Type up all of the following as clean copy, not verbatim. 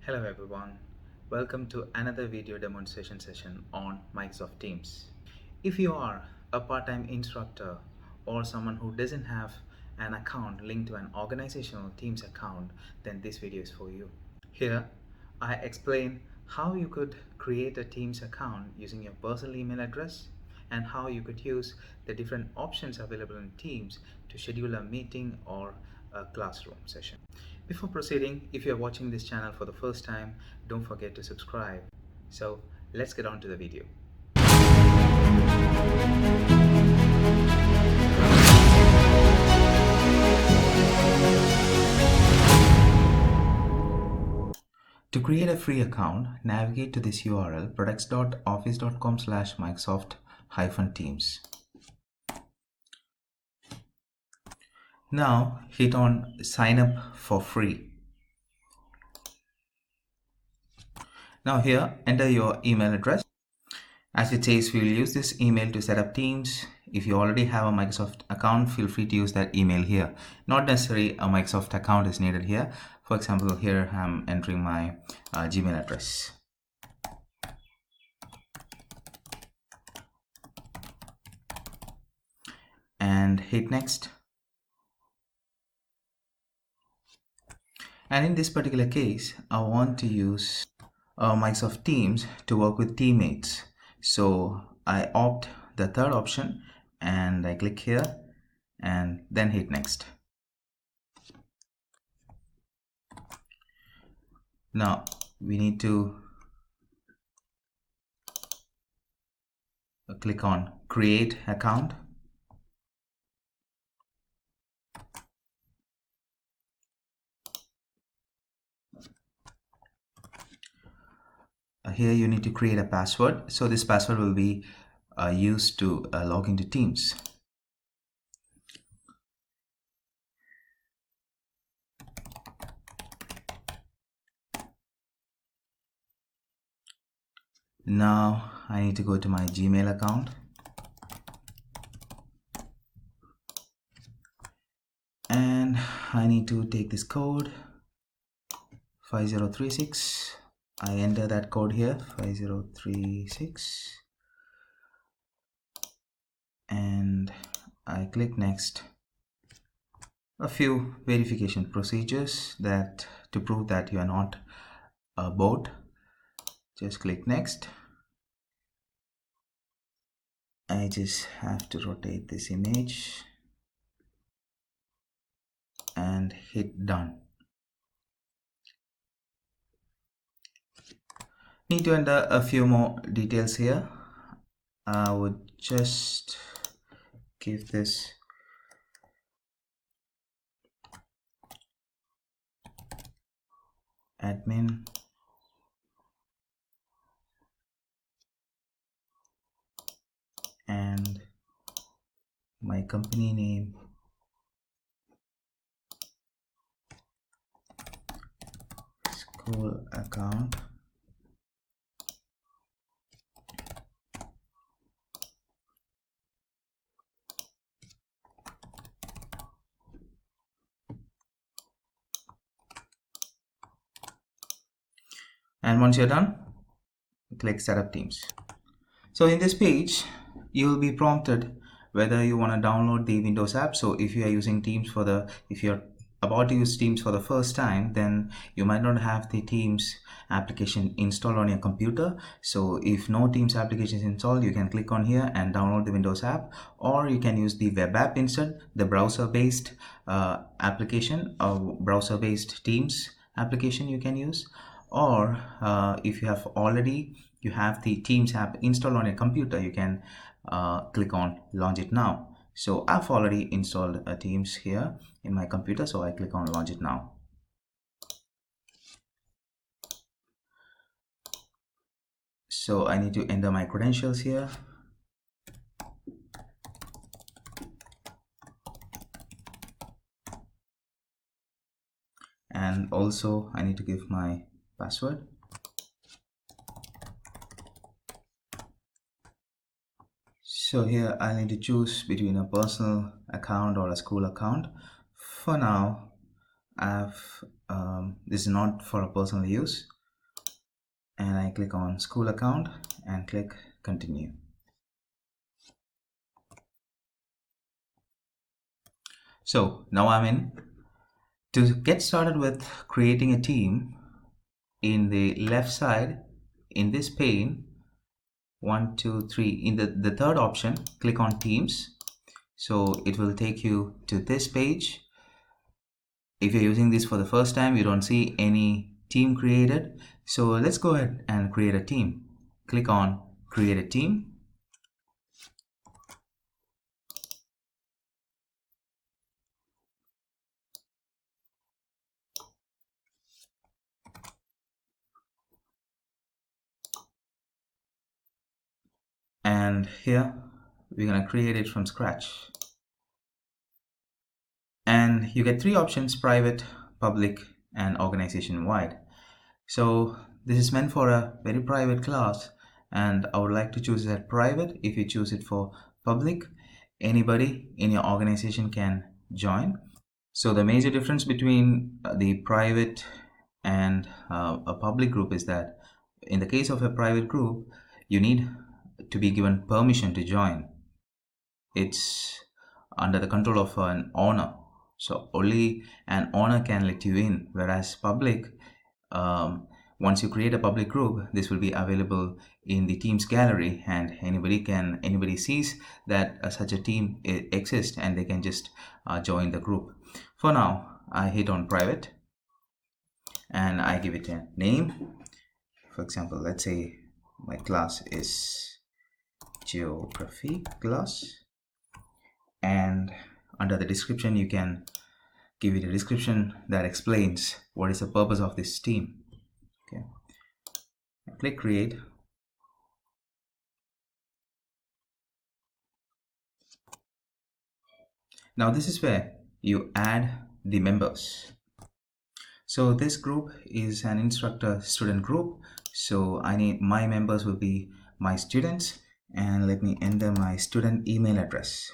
Hello everyone, welcome to another video demonstration session on Microsoft Teams. If you are a part-time instructor or someone who doesn't have an account linked to an organizational Teams account, then this video is for you. Here, I explain how you could create a Teams account using your personal email address and how you could use the different options available in Teams to schedule a meeting or a classroom session. Before proceeding, if you are watching this channel for the first time, don't forget to subscribe. So let's get on to the video. To create a free account, navigate to this URL products.office.com/Microsoft-Teams. Now hit on sign up for free. Now here enter your email address. As it says, we will use this email to set up Teams. If you already have a Microsoft account, feel free to use that email here. Not necessarily a Microsoft account is needed here. For example, here I'm entering my Gmail address. And hit next. And in this particular case, I want to use Microsoft Teams to work with teammates. So I opt the third option and I click here and then hit next. Now we need to click on create account. Here you need to create a password. So this password will be used to log into Teams. Now I need to go to my Gmail account and I need to take this code 5036. I enter that code here 5036 and I click next. A few verification procedures that to prove that you are not a bot. Just click next. I just have to rotate this image and hit done. Need to enter a few more details here. I would just give this admin and my company name school account and once you're done, click setup Teams. So in this page you will be prompted whether you want to download the Windows app. So if you are using Teams if you're about to use Teams for the first time, then you might not have the Teams application installed on your computer. So if no Teams application is installed, you can click on here and download the Windows app, or you can use the web app instead, the browser-based application or browser-based Teams application you can use. Or if you have the Teams app installed on your computer, you can click on launch it now. So I've already installed Teams here in my computer, so I click on launch it now. So I need to enter my credentials here. And also I need to give my password. So here I need to choose between a personal account or a school account. For now, this is not for a personal use. and I click on school account and click continue. So now I'm in. To get started with creating a team, in the left side in this pane, 1 2 3, in the third option, click on teams. So it will take you to this page. If you're using this for the first time, you don't see any team created. So let's go ahead and create a team. Click on create a team. And here we're going to create it from scratch. And you get three options: private, public, and organization wide. So this is meant for a very private class, and I would like to choose that private. If you choose it for public, anybody in your organization can join. So the major difference between the private and a public group is that in the case of a private group, you need to be given permission to join. It's under the control of an owner, so only an owner can let you in, whereas public, once you create a public group, this will be available in the teams gallery, and anybody sees that such a team exists, and they can just join the group. For now, I hit on private and I give it a name. For example, let's say my class is geography class, and under the description you can give it a description that explains what is the purpose of this team. Okay, click create. Now this is where you add the members. So this group is an instructor student group, so my members will be my students, and let me enter my student email address.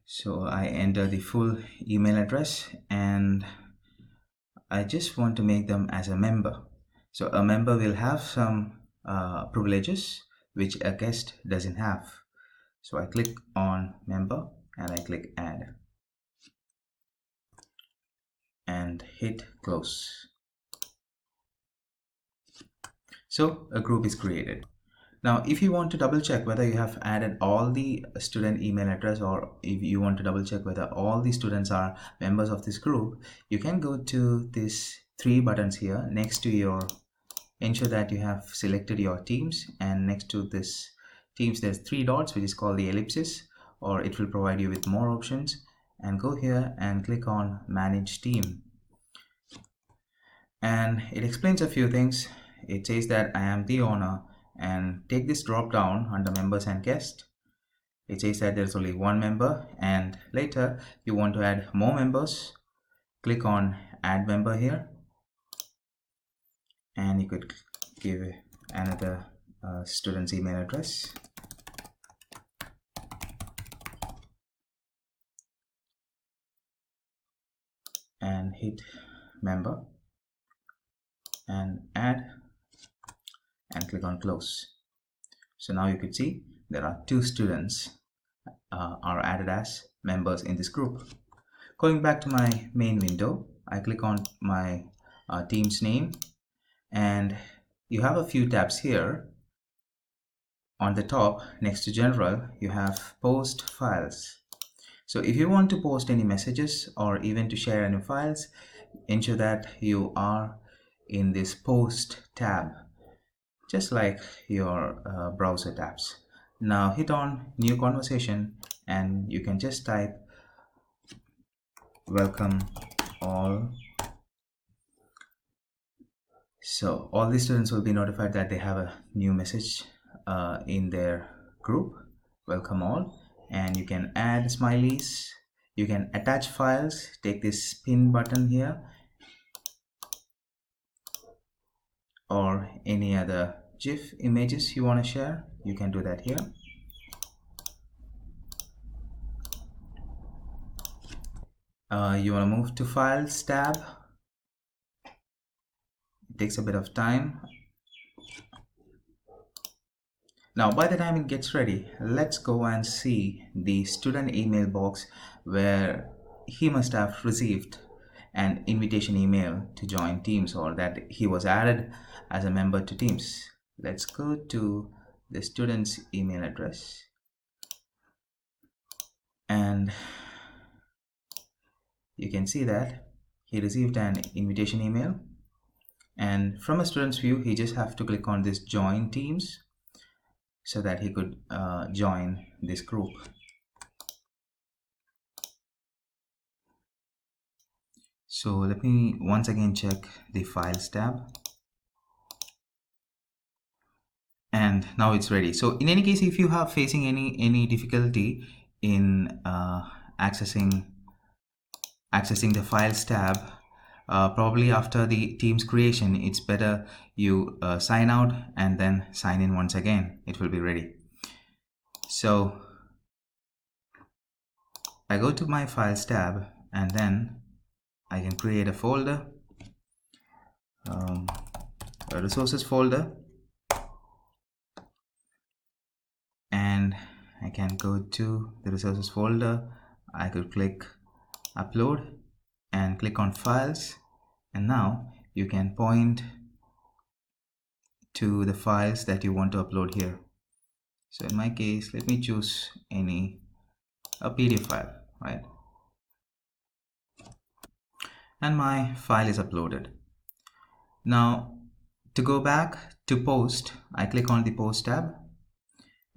So I enter the full email address, and I just want to make them as a member. So a member will have some privileges which a guest doesn't have. So I click on member and I click add and hit close. So a group is created. Now if you want to double check whether you have added all the student email address, or if you want to double check whether all the students are members of this group, you can go to these three buttons here next to your, ensure that you have selected your teams, and next to this teams there's three dots which is called the ellipsis, or it will provide you with more options, and go here and click on manage team, and it explains a few things. It says that I am the owner, and take this drop down under members and guests. It says that there's only one member, and later you want to add more members, click on add member here, and you could give another student's email address, and hit member and add and click on close. So now you could see there are two students are added as members in this group. Going back to my main window, I click on my team's name, and you have a few tabs here. On the top next to general, you have post files. So if you want to post any messages or even to share any files, ensure that you are in this post tab, just like your browser tabs. Now hit on new conversation, and you can just type welcome all. So all the students will be notified that they have a new message in their group, welcome all, and you can add smileys, you can attach files, take this pin button here, or any other GIF images you want to share, you can do that here. You want to move to Files tab. It takes a bit of time. Now, by the time it gets ready, let's go and see the student email box where he must have received an invitation email to join Teams, or that he was added as a member to Teams. Let's go to the student's email address, and you can see that he received an invitation email, and from a student's view he just have to click on this join Teams so that he could join this group. So let me once again check the Files tab, and now it's ready. So in any case, if you have facing any difficulty in accessing the Files tab, probably after the Teams creation, it's better you sign out and then sign in once again. It will be ready. So I go to my Files tab, and then I can create a folder, a resources folder, and I can go to the resources folder. I could click upload and click on files, and now you can point to the files that you want to upload here. So in my case, let me choose a PDF file, right? And my file is uploaded. Now to go back to post, I click on the post tab,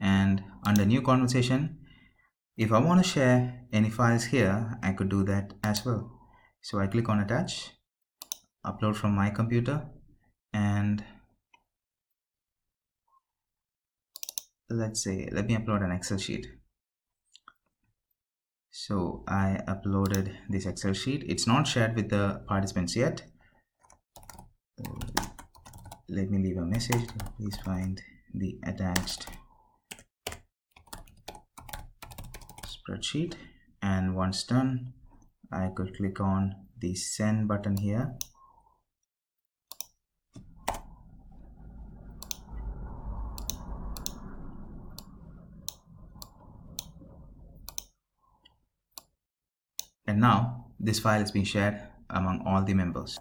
and under new conversation, if I want to share any files here, I could do that as well. So I click on attach, upload from my computer, and let me upload an Excel sheet. So I uploaded this Excel sheet. It's not shared with the participants yet. Let me leave a message. Please find the attached spreadsheet, and once done, I could click on the send button here. And now this file is being shared among all the members.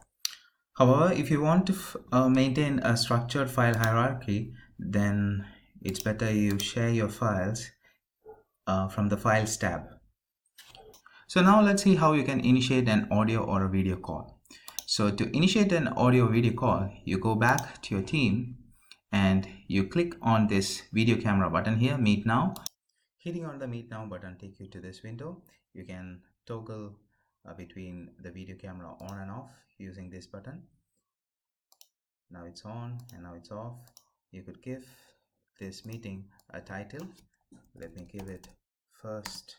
However, if you want to maintain a structured file hierarchy, then it's better you share your files from the Files tab. So now let's see how you can initiate an audio or a video call. So to initiate an audio or video call, you go back to your team and you click on this video camera button here, Meet Now. Hitting on the Meet Now button take you to this window. You can toggle between the video camera on and off using this button. Now it's on and now it's off. You could give this meeting a title. Let me give it first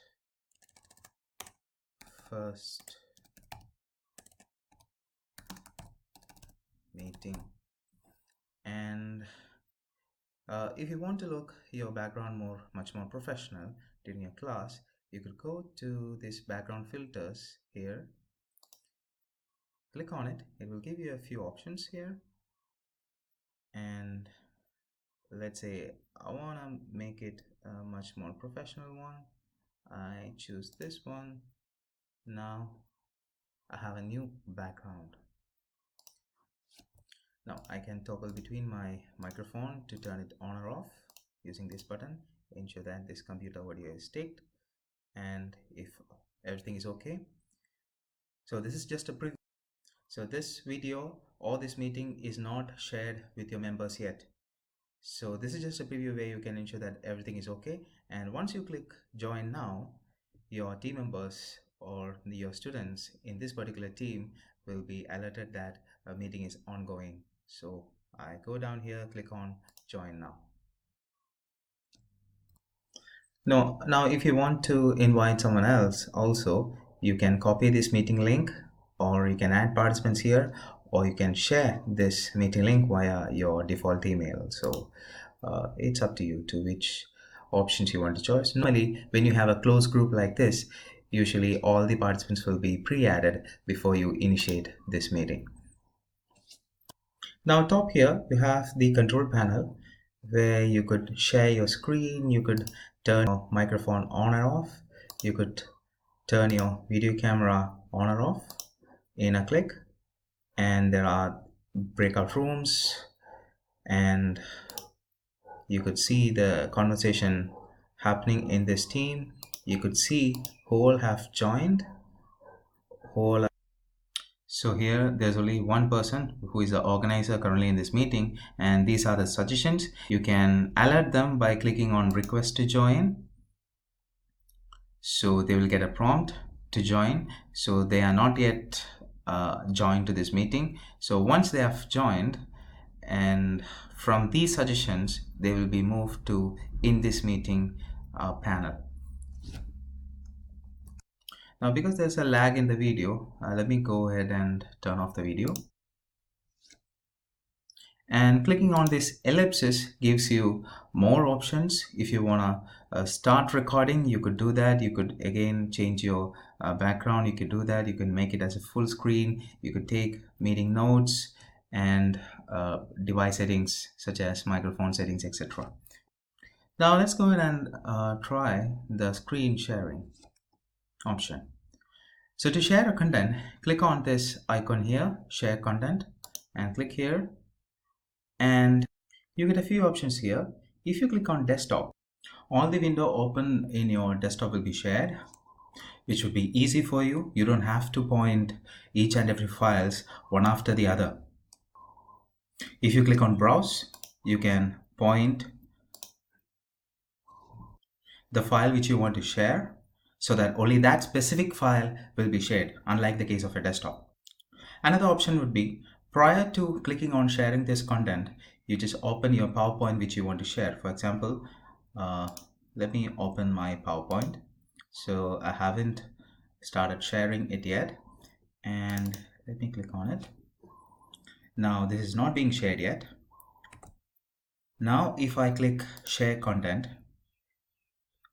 meeting. And if you want to look your background much more professional during your class, you could go to this background filters here, click on it. It will give you a few options here, and let's say I want to make it a much more professional one. I choose this one. Now I have a new background. Now I can toggle between my microphone to turn it on or off using this button. Ensure that this computer audio is ticked, and if everything is okay. So this is just a preview. So this video or this meeting is not shared with your members yet. So this is just a preview where you can ensure that everything is okay. And once you click join now, your team members or your students in this particular team will be alerted that a meeting is ongoing. So I go down here, click on join now. Now if you want to invite someone else also, you can copy this meeting link, or you can add participants here, or you can share this meeting link via your default email. So it's up to you to which options you want to choose. Normally when you have a closed group like this, usually all the participants will be pre-added before you initiate this meeting. Now top here you have the control panel where you could share your screen, you could turn your microphone on or off, you could turn your video camera on or off in a click, and there are breakout rooms, and you could see the conversation happening in this team. You could see who all have joined, so here there's only one person who is the organizer currently in this meeting, and these are the suggestions. You can alert them by clicking on request to join, so they will get a prompt to join. So they are not yet joined to this meeting. So once they have joined, and from these suggestions they will be moved to in this meeting panel. Now because there's a lag in the video, let me go ahead and turn off the video. And clicking on this ellipsis gives you more options. If you want to start recording, you could do that. You could again change your background. You could do that. You can make it as a full screen. You could take meeting notes and device settings such as microphone settings, etc. Now let's go ahead and try the screen sharing option. So to share a content, click on this icon here, share content, and click here. And you get a few options here. If you click on desktop, all the window open in your desktop will be shared, which will be easy for you. You don't have to point each and every files one after the other. If you click on browse, you can point the file which you want to share so that only that specific file will be shared, unlike the case of a desktop. Another option would be, prior to clicking on sharing this content, you just open your PowerPoint which you want to share. For example, let me open my PowerPoint. So I haven't started sharing it yet, and let me click on it. Now this is not being shared yet. Now if I click share content,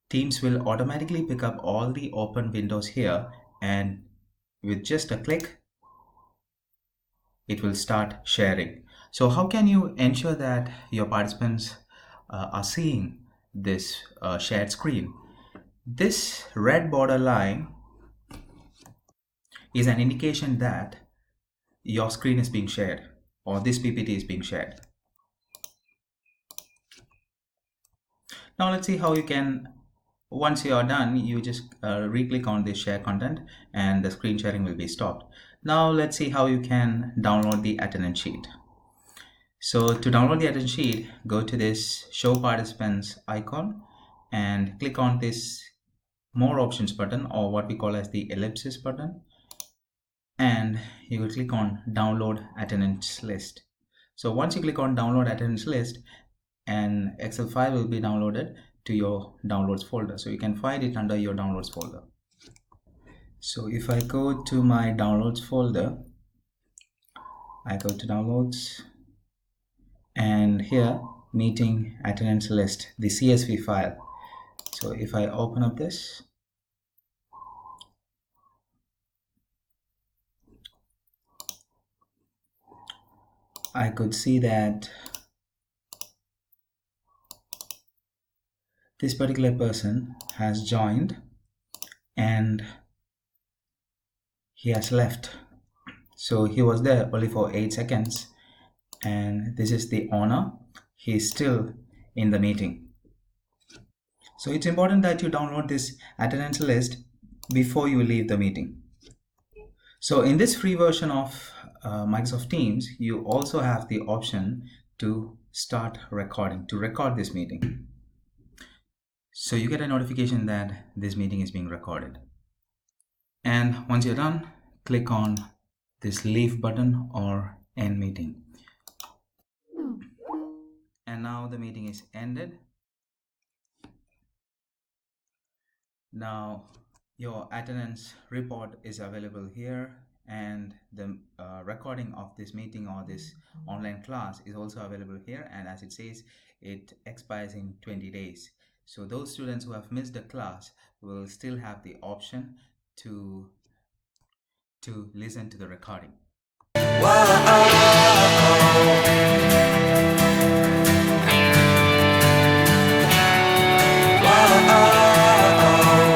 Teams will automatically pick up all the open windows here, and with just a click it will start sharing. So how can you ensure that your participants are seeing this shared screen? This red border line is an indication that your screen is being shared, or this PPT is being shared. Now let's see how you can, once you are done, you just re-click on this share content and the screen sharing will be stopped. Now let's see how you can download the attendance sheet. So to download the attendance sheet, go to this show participants icon and click on this more options button, or what we call as the ellipsis button, and you will click on download attendance list. So once you click on download attendance list, an Excel file will be downloaded to your downloads folder. So you can find it under your downloads folder. So if I go to my downloads folder, I go to downloads, and here meeting attendance list, the CSV file. So if I open up this, I could see that this particular person has joined and he has left. So he was there only for 8 seconds, and this is the owner. He is still in the meeting. So it's important that you download this attendance list before you leave the meeting. So in this free version of Microsoft Teams, you also have the option to start recording, to record this meeting. So you get a notification that this meeting is being recorded. And once you're done, click on this leave button or end meeting. And now the meeting is ended. Now your attendance report is available here, and the recording of this meeting or this online class is also available here, and as it says, it expires in 20 days. So those students who have missed the class will still have the option to listen to the recording.